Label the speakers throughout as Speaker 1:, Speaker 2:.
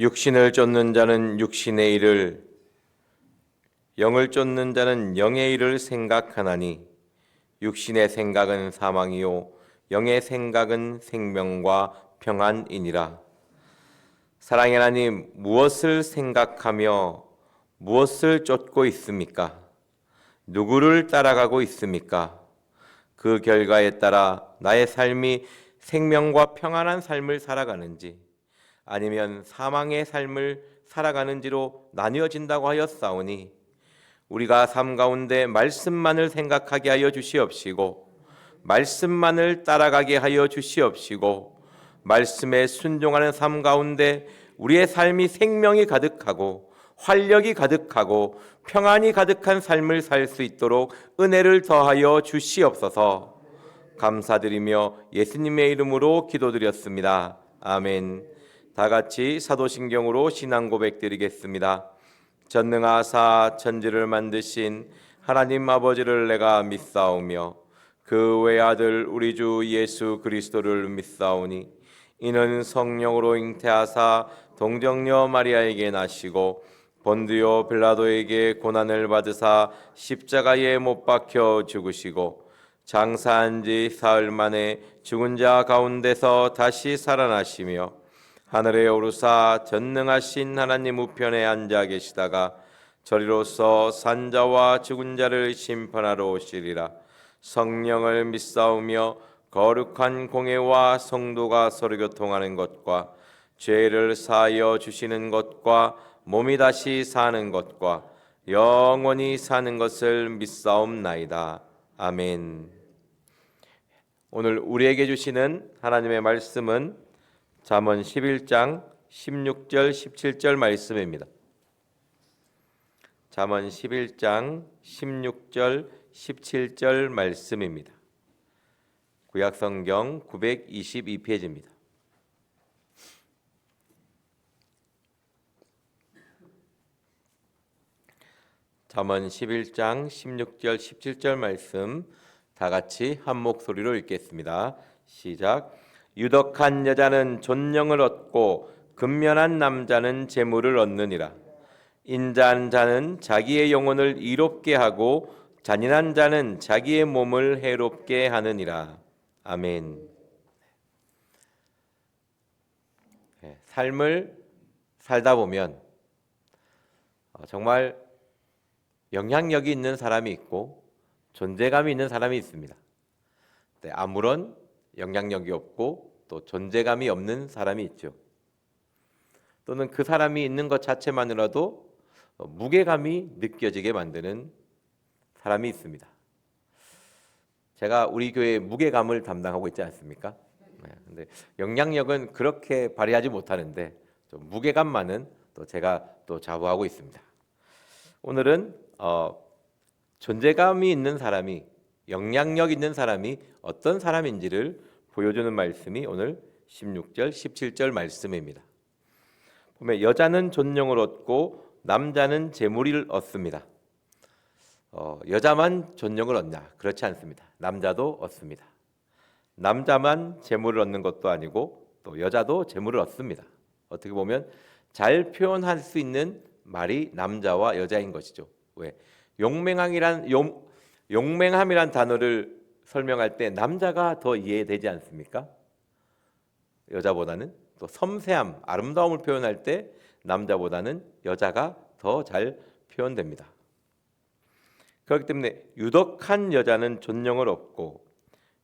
Speaker 1: 육신을 쫓는 자는 육신의 일을, 영을 쫓는 자는 영의 일을 생각하나니 육신의 생각은 사망이요 영의 생각은 생명과 평안이니라. 사랑의 하나님, 무엇을 생각하며 무엇을 쫓고 있습니까? 누구를 따라가고 있습니까? 그 결과에 따라 나의 삶이 생명과 평안한 삶을 살아가는지 아니면 사망의 삶을 살아가는지로 나뉘어진다고 하였사오니 우리가 삶 가운데 말씀만을 생각하게 하여 주시옵시고 말씀만을 따라가게 하여 주시옵시고 말씀에 순종하는 삶 가운데 우리의 삶이 생명이 가득하고 활력이 가득하고 평안이 가득한 삶을 살 수 있도록 은혜를 더하여 주시옵소서. 감사드리며 예수님의 이름으로 기도드렸습니다. 아멘. 다 같이 사도신경으로 신앙 고백 드리겠습니다. 전능하사 천지를 만드신 하나님 아버지를 내가 믿사오며 그 외아들 우리 주 예수 그리스도를 믿사오니 이는 성령으로 잉태하사 동정녀 마리아에게 나시고 본디오 빌라도에게 고난을 받으사 십자가에 못 박혀 죽으시고 장사한 지 사흘 만에 죽은 자 가운데서 다시 살아나시며 하늘에 오르사 전능하신 하나님 우편에 앉아 계시다가 저리로서 산자와 죽은 자를 심판하러 오시리라. 성령을 믿사오며 거룩한 공회와 성도가 서로 교통하는 것과 죄를 사하여 주시는 것과 몸이 다시 사는 것과 영원히 사는 것을 믿사옵나이다. 아멘. 오늘 우리에게 주시는 하나님의 말씀은 잠언 11장 16절 17절 말씀입니다. 잠언 11장 16절 17절 말씀입니다. 구약성경 922페이지입니다. 잠언 11장 16절 17절 말씀 다 같이 한 목소리로 읽겠습니다. 시작. 유덕한 여자는 존령을 얻고 근면한 남자는 재물을 얻느니라. 인자한 자는 자기의 영혼을 이롭게 하고 잔인한 자는 자기의 몸을 해롭게 하느니라. 아멘. 삶을 살다 보면 정말 영향력이 있는 사람이 있고 존재감이 있는 사람이 있습니다. 아무런 영향력이 없고 또 존재감이 없는 사람이 있죠. 또는 그 사람이 있는 것 자체만으로도 무게감이 느껴지게 만드는 사람이 있습니다. 제가 우리 교회 무게감을 담당하고 있지 않습니까? 근데 영향력은 그렇게 발휘하지 못하는데 좀 무게감만은 또 제가 또 자부하고 있습니다. 오늘은 존재감이 있는 사람이, 영향력 있는 사람이 어떤 사람인지를 보여주는 말씀이 오늘 16절, 17절 말씀입니다. 보면 여자는 존령을 얻고 남자는 재물을 얻습니다. 여자만 존령을 얻냐? 그렇지 않습니다. 남자도 얻습니다. 남자만 재물을 얻는 것도 아니고 또 여자도 재물을 얻습니다. 어떻게 보면 잘 표현할 수 있는 말이 남자와 여자인 것이죠. 왜? 용맹함이란 단어를 설명할 때 남자가 더 이해되지 않습니까? 여자보다는. 또 섬세함, 아름다움을 표현할 때 남자보다는 여자가 더 잘 표현됩니다. 그렇기 때문에 유덕한 여자는 존령을 얻고,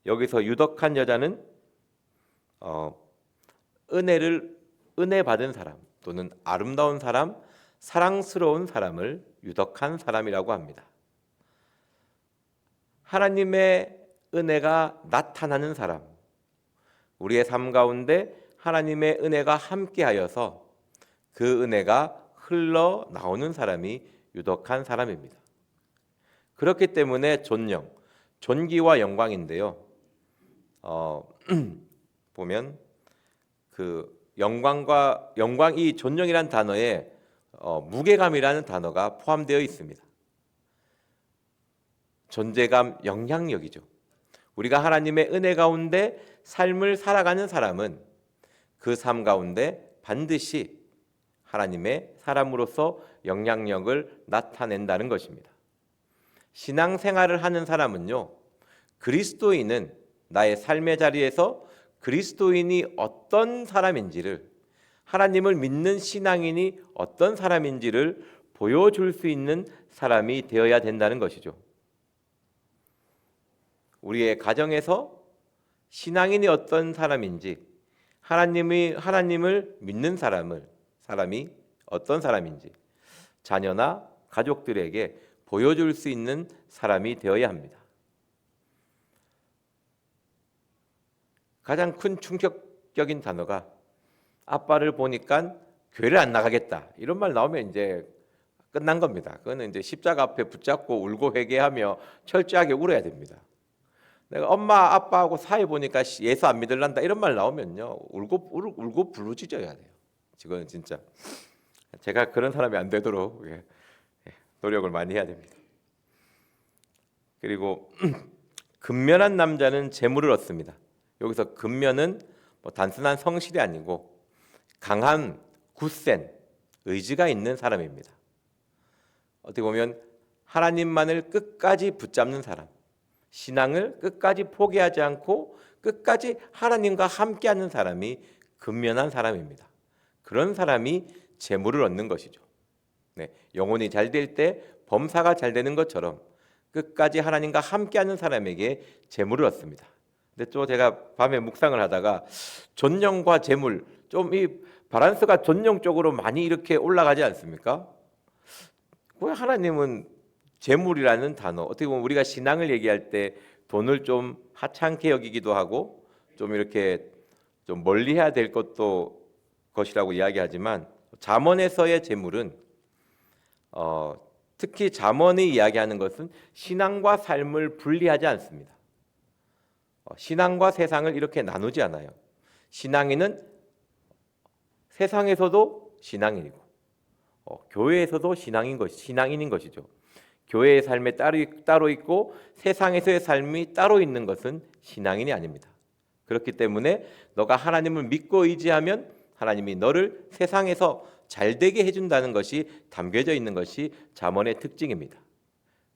Speaker 1: 여기서 유덕한 여자는 은혜 받은 사람 또는 아름다운 사람, 사랑스러운 사람을 유덕한 사람이라고 합니다. 하나님의 은혜가 나타나는 사람, 우리의 삶 가운데 하나님의 은혜가 함께하여서 그 은혜가 흘러나오는 사람이 유덕한 사람입니다. 그렇기 때문에 존령, 존귀와 영광인데요. 보면 그 영광, 이 존령이라는 단어에 무게감이라는 단어가 포함되어 있습니다. 존재감, 영향력이죠. 우리가 하나님의 은혜 가운데 삶을 살아가는 사람은 그 삶 가운데 반드시 하나님의 사람으로서 영향력을 나타낸다는 것입니다. 신앙생활을 하는 사람은요, 그리스도인은 나의 삶의 자리에서 그리스도인이 어떤 사람인지를, 하나님을 믿는 신앙인이 어떤 사람인지를 보여줄 수 있는 사람이 되어야 된다는 것이죠. 우리의 가정에서 신앙인이 어떤 사람인지, 하나님을 믿는 사람이 어떤 사람인지 자녀나 가족들에게 보여줄 수 있는 사람이 되어야 합니다. 가장 큰 충격적인 단어가 아빠를 보니까 교회를 안 나가겠다 이런 말 나오면 이제 끝난 겁니다. 그거는 이제 십자가 앞에 붙잡고 울고 회개하며 철저하게 울어야 됩니다. 내가 엄마 아빠하고 사이 보니까 예수 안 믿을란다 이런 말 나오면요 울고 부르짖어야 돼요. 이거는 진짜 제가 그런 사람이 안 되도록 노력을 많이 해야 됩니다. 그리고 근면한 남자는 재물을 얻습니다. 여기서 근면은 단순한 성실이 아니고 강한 굳센 의지가 있는 사람입니다. 어떻게 보면 하나님만을 끝까지 붙잡는 사람, 신앙을 끝까지 포기하지 않고 끝까지 하나님과 함께하는 사람이 근면한 사람입니다. 그런 사람이 재물을 얻는 것이죠. 영혼이 잘 될 때 범사가 잘 되는 것처럼 끝까지 하나님과 함께하는 사람에게 재물을 얻습니다. 근데 또 제가 밤에 묵상을 하다가 존영과 재물 좀 이 밸런스가 존영 쪽으로 많이 이렇게 올라가지 않습니까? 왜 하나님은 재물이라는 단어, 어떻게 보면 우리가 신앙을 얘기할 때 돈을 좀 하찮게 여기기도 하고 좀 이렇게 좀 멀리해야 될 것이라고 이야기하지만 잠언에서의 재물은 특히 잠언이 이야기하는 것은 신앙과 삶을 분리하지 않습니다. 신앙과 세상을 이렇게 나누지 않아요. 신앙인은 세상에서도 신앙인이고 교회에서도 신앙인인 것이죠. 교회의 삶에 따로 있고 세상에서의 삶이 따로 있는 것은 신앙인이 아닙니다. 그렇기 때문에 너가 하나님을 믿고 의지하면 하나님이 너를 세상에서 잘되게 해준다는 것이 담겨져 있는 것이 잠언의 특징입니다.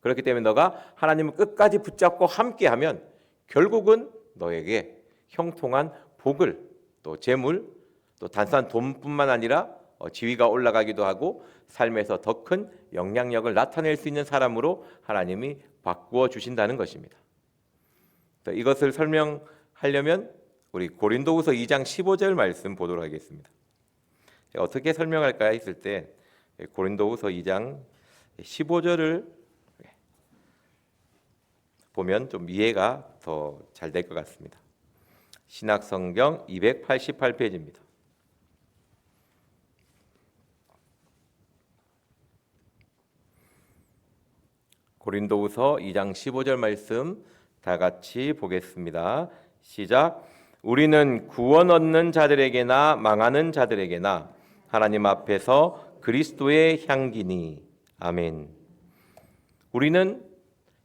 Speaker 1: 그렇기 때문에 너가 하나님을 끝까지 붙잡고 함께하면 결국은 너에게 형통한 복을, 또 재물, 또 단순한 돈뿐만 아니라 지위가 올라가기도 하고 삶에서 더 큰 영향력을 나타낼 수 있는 사람으로 하나님이 바꾸어 주신다는 것입니다. 이것을 설명하려면 우리 고린도후서 2장 15절 말씀 보도록 하겠습니다. 어떻게 설명할까 했을 때 고린도후서 2장 15절을 보면 좀 이해가 더 잘 될 것 같습니다. 신약성경 288페이지입니다. 고린도후서 2장 15절 말씀 다 같이 보겠습니다. 시작. 우리는 구원 얻는 자들에게나 망하는 자들에게나 하나님 앞에서 그리스도의 향기니. 아멘. 우리는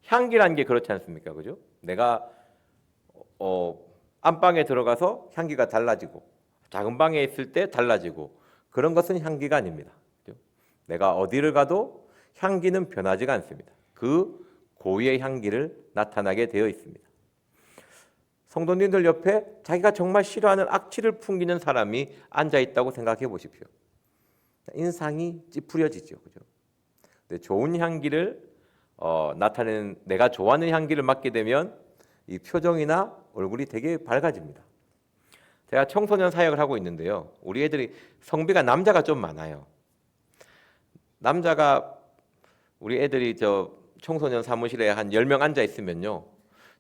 Speaker 1: 향기라는 게 그렇지 않습니까? 그죠? 내가 안방에 들어가서 향기가 달라지고 작은 방에 있을 때 달라지고 그런 것은 향기가 아닙니다. 그죠? 내가 어디를 가도 향기는 변하지가 않습니다. 그 고유의 향기를 나타나게 되어 있습니다. 성도님들 옆에 자기가 정말 싫어하는 악취를 풍기는 사람이 앉아 있다고 생각해 보십시오. 인상이 찌푸려지죠. 그죠? 근데 좋은 향기를 나타내는 내가 좋아하는 향기를 맡게 되면 이 표정이나 얼굴이 되게 밝아집니다. 제가 청소년 사역을 하고 있는데요. 우리 애들이 성비가 남자가 좀 많아요. 우리 애들이 청소년 사무실에 한 10명 앉아 있으면요.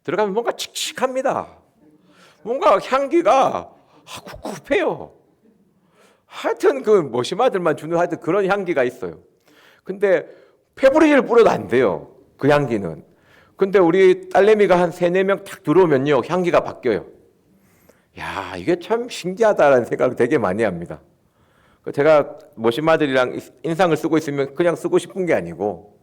Speaker 1: 들어가면 뭔가 칙칙합니다. 뭔가 향기가 꿉꿉해요. 하여튼 그 모시마들만 주는 하여튼 그런 향기가 있어요. 근데 페브리즈를 뿌려도 안 돼요. 그 향기는. 근데 우리 딸내미가 한 3-4명 딱 들어오면요. 향기가 바뀌어요. 야, 이게 참 신기하다라는 생각을 되게 많이 합니다. 제가 모시마들이랑 인상을 쓰고 있으면 그냥 쓰고 싶은 게 아니고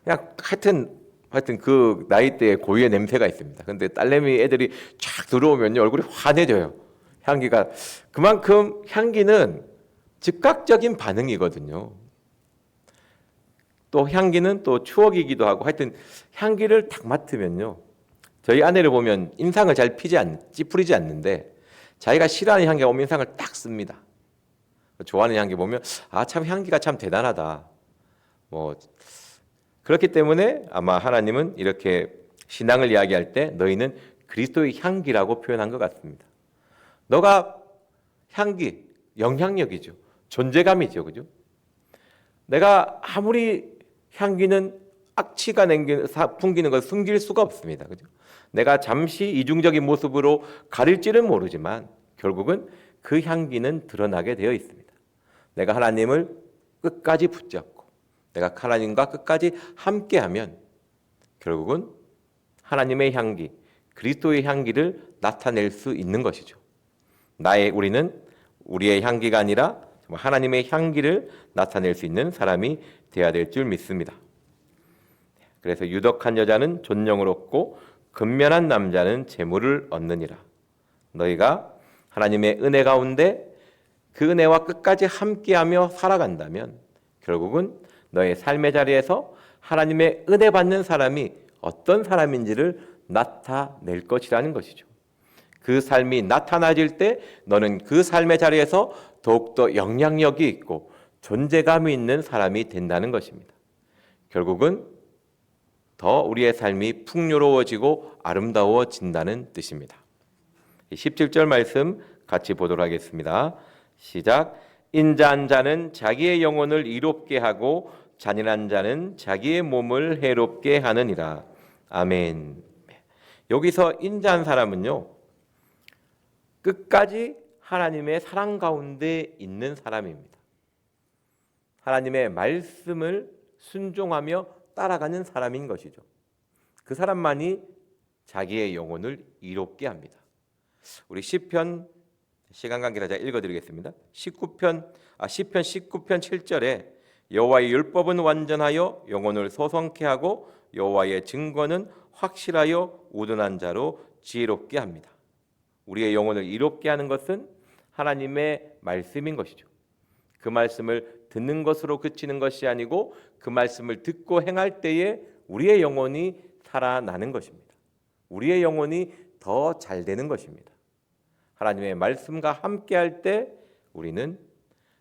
Speaker 1: 그냥 하여튼 그 나이대에 고유의 냄새가 있습니다. 근데 딸내미 애들이 쫙 들어오면요 얼굴이 환해져요. 향기가 그만큼 향기는 즉각적인 반응이거든요. 또 향기는 또 추억이기도 하고 하여튼 향기를 딱 맡으면요. 저희 아내를 보면 인상을 잘 찌푸리지 않는데 자기가 싫어하는 향기가 오면 인상을 딱 씁니다. 좋아하는 향기 보면 참 향기가 참 대단하다. 뭐 그렇기 때문에 아마 하나님은 이렇게 신앙을 이야기할 때 너희는 그리스도의 향기라고 표현한 것 같습니다. 너가 향기, 영향력이죠. 존재감이죠. 그죠? 내가 아무리 향기는 악취가 풍기는 걸 숨길 수가 없습니다. 그죠? 내가 잠시 이중적인 모습으로 가릴지는 모르지만 결국은 그 향기는 드러나게 되어 있습니다. 내가 하나님을 끝까지 붙잡고 내가 하나님과 끝까지 함께하면 결국은 하나님의 향기, 그리스도의 향기를 나타낼 수 있는 것이죠. 우리는 우리의 향기가 아니라 하나님의 향기를 나타낼 수 있는 사람이 되어야 될 줄 믿습니다. 그래서 유덕한 여자는 존영을 얻고 근면한 남자는 재물을 얻느니라. 너희가 하나님의 은혜 가운데 그 은혜와 끝까지 함께하며 살아간다면 결국은 너의 삶의 자리에서 하나님의 은혜 받는 사람이 어떤 사람인지를 나타낼 것이라는 것이죠. 그 삶이 나타나질 때 너는 그 삶의 자리에서 더욱더 영향력이 있고 존재감이 있는 사람이 된다는 것입니다. 결국은 더 우리의 삶이 풍요로워지고 아름다워진다는 뜻입니다. 17절 말씀 같이 보도록 하겠습니다. 시작. 인자한 자는 자기의 영혼을 이롭게 하고 잔인한 자는 자기의 몸을 해롭게 하느니라. 아멘. 여기서 인자한 사람은요, 끝까지 하나님의 사랑 가운데 있는 사람입니다. 하나님의 말씀을 순종하며 따라가는 사람인 것이죠. 그 사람만이 자기의 영혼을 이롭게 합니다. 우리 시편 시간 관계라 제가 읽어드리겠습니다. 시편 19편 7절에 여호와의 율법은 완전하여 영혼을 소성케 하고 여호와의 증거는 확실하여 우둔한 자로 지혜롭게 합니다. 우리의 영혼을 이롭게 하는 것은 하나님의 말씀인 것이죠. 그 말씀을 듣는 것으로 그치는 것이 아니고 그 말씀을 듣고 행할 때에 우리의 영혼이 살아나는 것입니다. 우리의 영혼이 더 잘 되는 것입니다. 하나님의 말씀과 함께할 때 우리는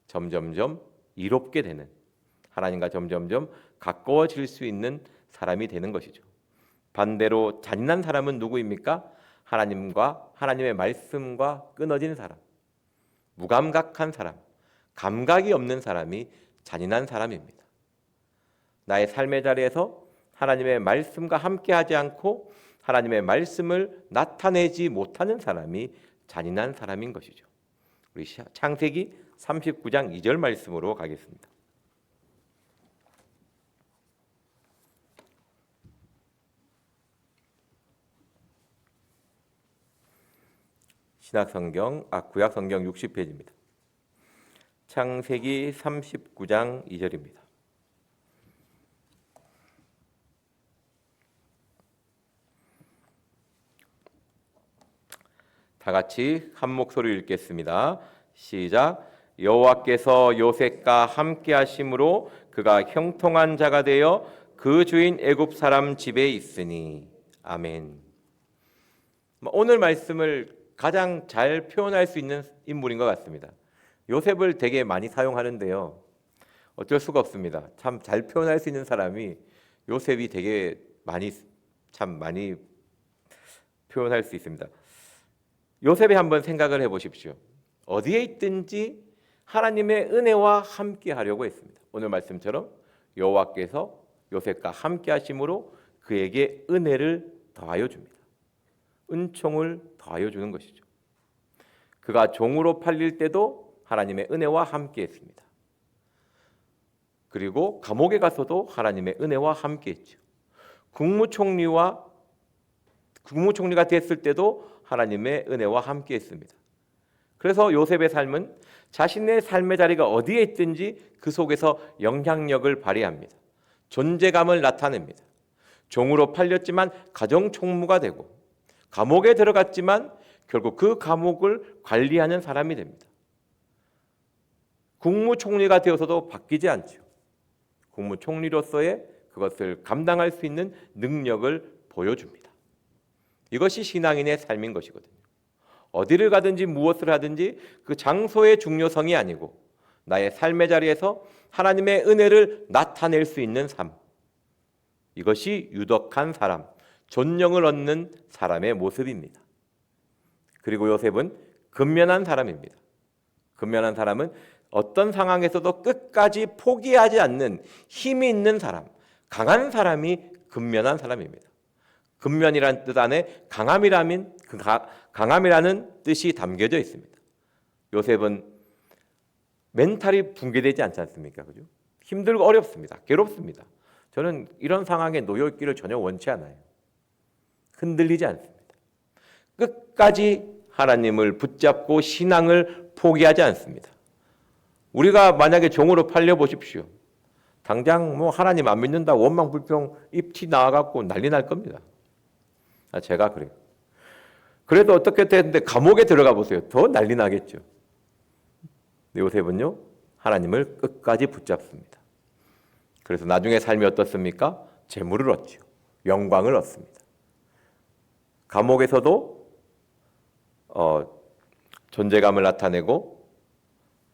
Speaker 1: 점점점 이롭게 되는, 하나님과 점점점 가까워질 수 있는 사람이 되는 것이죠. 반대로 잔인한 사람은 누구입니까? 하나님의 말씀과 끊어진 사람, 무감각한 사람, 감각이 없는 사람이 잔인한 사람입니다. 나의 삶의 자리에서 하나님의 말씀과 함께하지 않고 하나님의 말씀을 나타내지 못하는 사람이 잔인한 사람인 것이죠. 우리 창세기 39장 2절 말씀으로 가겠습니다. 구약 성경 60페이지입니다. 창세기 39장 2절입니다. 다 같이 한 목소리로 읽겠습니다. 시작. 여호와께서 요셉과 함께 하심으로 그가 형통한 자가 되어 그 주인 애굽 사람 집에 있으니. 아멘. 오늘 말씀을 가장 잘 표현할 수 있는 인물인 것 같습니다. 요셉을 되게 많이 사용하는데요, 어쩔 수가 없습니다. 참 잘 표현할 수 있는 사람이 요셉이 되게 많이 표현할 수 있습니다. 요셉이 한번 생각을 해보십시오. 어디에 있든지 하나님의 은혜와 함께 하려고 했습니다. 오늘 말씀처럼 여호와께서 요셉과 함께 하심으로 그에게 은혜를 더하여 줍니다. 은총을 더하여 주는 것이죠. 그가 종으로 팔릴 때도 하나님의 은혜와 함께 했습니다. 그리고 감옥에 가서도 하나님의 은혜와 함께 했죠. 국무총리가 됐을 때도 하나님의 은혜와 함께 했습니다. 그래서 요셉의 삶은 자신의 삶의 자리가 어디에 있든지 그 속에서 영향력을 발휘합니다. 존재감을 나타냅니다. 종으로 팔렸지만 가정 총무가 되고, 감옥에 들어갔지만 결국 그 감옥을 관리하는 사람이 됩니다. 국무총리가 되어서도 바뀌지 않죠. 국무총리로서의 그것을 감당할 수 있는 능력을 보여줍니다. 이것이 신앙인의 삶인 것이거든요. 어디를 가든지 무엇을 하든지 그 장소의 중요성이 아니고 나의 삶의 자리에서 하나님의 은혜를 나타낼 수 있는 삶. 이것이 유덕한 사람, 존령을 얻는 사람의 모습입니다. 그리고 요셉은 근면한 사람입니다. 근면한 사람은 어떤 상황에서도 끝까지 포기하지 않는 힘이 있는 사람, 강한 사람이 근면한 사람입니다. 근면이라는 뜻 안에 강함이라는 뜻이 담겨져 있습니다. 요셉은 멘탈이 붕괴되지 않지 않습니까? 그죠? 힘들고 어렵습니다. 괴롭습니다. 저는 이런 상황에 놓여 있기를 전혀 원치 않아요. 흔들리지 않습니다. 끝까지 하나님을 붙잡고 신앙을 포기하지 않습니다. 우리가 만약에 종으로 팔려 보십시오. 당장 하나님 안 믿는다 원망 불평 입티 나와갖고 난리 날 겁니다. 제가 그래요. 그래도 어떻게 됐는데 감옥에 들어가 보세요. 더 난리 나겠죠. 요셉은요 하나님을 끝까지 붙잡습니다. 그래서 나중에 삶이 어떻습니까? 재물을 얻죠. 영광을 얻습니다. 감옥에서도 존재감을 나타내고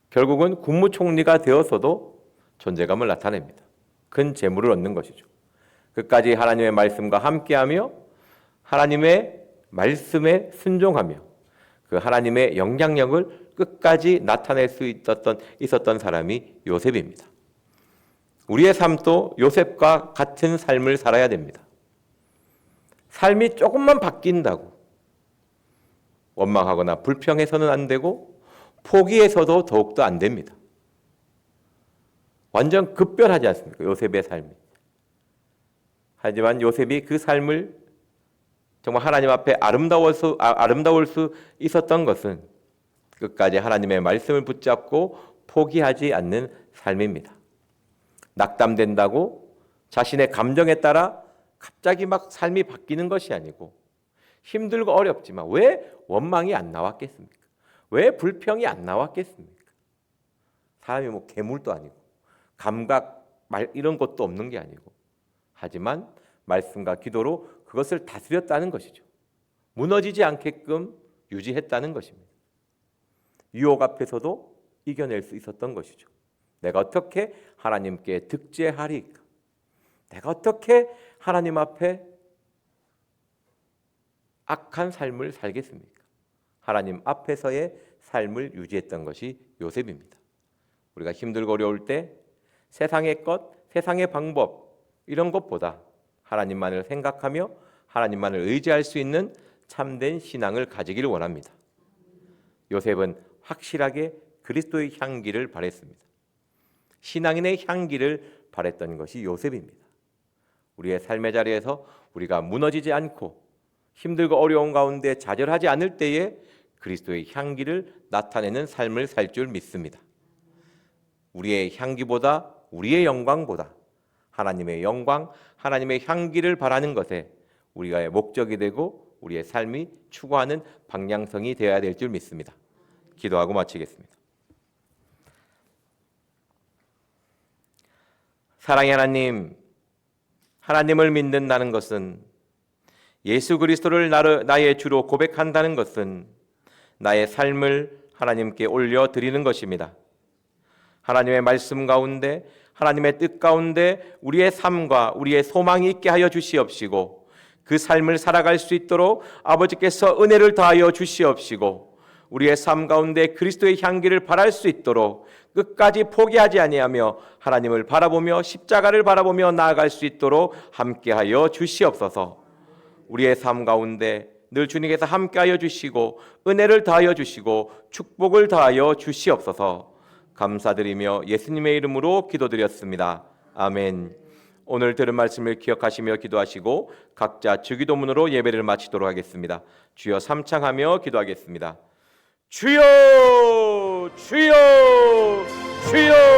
Speaker 1: 결국은 국무총리가 되어서도 존재감을 나타냅니다. 큰 재물을 얻는 것이죠. 끝까지 하나님의 말씀과 함께하며 하나님의 말씀에 순종하며 그 하나님의 영향력을 끝까지 나타낼 수 있었던 사람이 요셉입니다. 우리의 삶도 요셉과 같은 삶을 살아야 됩니다. 삶이 조금만 바뀐다고 원망하거나 불평해서는 안 되고 포기해서도 더욱더 안 됩니다. 완전 급변하지 않습니까? 요셉의 삶이. 하지만 요셉이 그 삶을 정말 하나님 앞에 아름다울 수 있었던 것은 끝까지 하나님의 말씀을 붙잡고 포기하지 않는 삶입니다. 낙담된다고 자신의 감정에 따라 갑자기 막 삶이 바뀌는 것이 아니고 힘들고 어렵지만 왜 원망이 안 나왔겠습니까? 왜 불평이 안 나왔겠습니까? 사람이 괴물도 아니고 감각 이런 것도 없는 게 아니고 하지만 말씀과 기도로 그것을 다스렸다는 것이죠. 무너지지 않게끔 유지했다는 것입니다. 유혹 앞에서도 이겨낼 수 있었던 것이죠. 내가 어떻게 하나님께 득제하리까? 내가 어떻게 하나님 앞에 악한 삶을 살겠습니까? 하나님 앞에서의 삶을 유지했던 것이 요셉입니다. 우리가 힘들고 어려울 때 세상의 것, 세상의 방법 이런 것보다 하나님만을 생각하며 하나님만을 의지할 수 있는 참된 신앙을 가지기를 원합니다. 요셉은 확실하게 그리스도의 향기를 바랬습니다. 신앙인의 향기를 바랬던 것이 요셉입니다. 우리의 삶의 자리에서 우리가 무너지지 않고 힘들고 어려운 가운데 좌절하지 않을 때에 그리스도의 향기를 나타내는 삶을 살 줄 믿습니다. 우리의 향기보다 우리의 영광보다 하나님의 영광, 하나님의 향기를 바라는 것에 우리가 목적이 되고 우리의 삶이 추구하는 방향성이 되어야 될 줄 믿습니다. 기도하고 마치겠습니다. 사랑의 하나님, 하나님을 믿는다는 것은 예수 그리스도를 나의 주로 고백한다는 것은 나의 삶을 하나님께 올려드리는 것입니다. 하나님의 말씀 가운데 하나님의 뜻 가운데 우리의 삶과 우리의 소망이 있게 하여 주시옵시고 그 삶을 살아갈 수 있도록 아버지께서 은혜를 더하여 주시옵시고 우리의 삶 가운데 그리스도의 향기를 발할 수 있도록 끝까지 포기하지 아니하며 하나님을 바라보며 십자가를 바라보며 나아갈 수 있도록 함께하여 주시옵소서. 우리의 삶 가운데 늘 주님께서 함께하여 주시고 은혜를 더하여 주시고 축복을 더하여 주시옵소서. 감사드리며 예수님의 이름으로 기도드렸습니다. 아멘. 오늘 들은 말씀을 기억하시며 기도하시고 각자 주기도문으로 예배를 마치도록 하겠습니다. 주여 삼창하며 기도하겠습니다. 주여 주여 주여